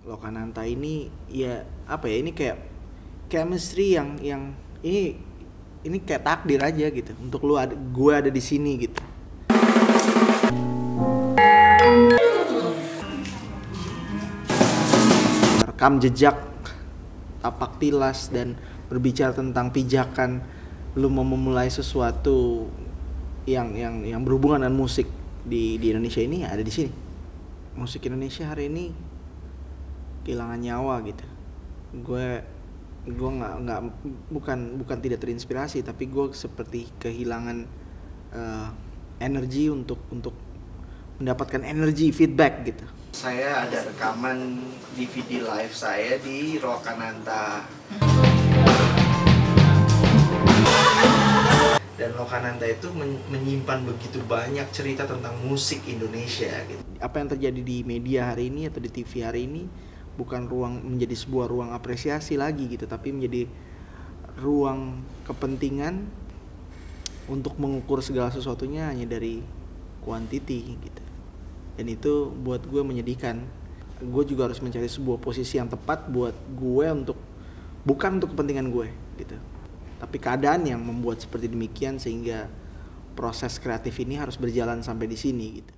Lokananta ini ya apa ya, ini kayak chemistry yang ini kayak takdir aja gitu untuk gue ada di sini gitu. Rekam jejak, tapak tilas, dan berbicara tentang pijakan lu mau memulai sesuatu yang berhubungan dengan musik di Indonesia ini ada di sini. Musik Indonesia hari ini kehilangan nyawa gitu. Gue nggak bukan tidak terinspirasi, tapi gue seperti kehilangan energi untuk mendapatkan energi feedback gitu. Saya ada rekaman DVD live saya di Lokananta. Dan Lokananta itu menyimpan begitu banyak cerita tentang musik Indonesia gitu. Apa yang terjadi di media hari ini atau di TV hari ini bukan menjadi sebuah ruang apresiasi lagi gitu, tapi menjadi ruang kepentingan untuk mengukur segala sesuatunya hanya dari quantity gitu. Dan itu buat gue menyedihkan. Gue juga harus mencari sebuah posisi yang tepat buat gue bukan untuk kepentingan gue gitu, tapi keadaan yang membuat seperti demikian sehingga proses kreatif ini harus berjalan sampai di sini gitu.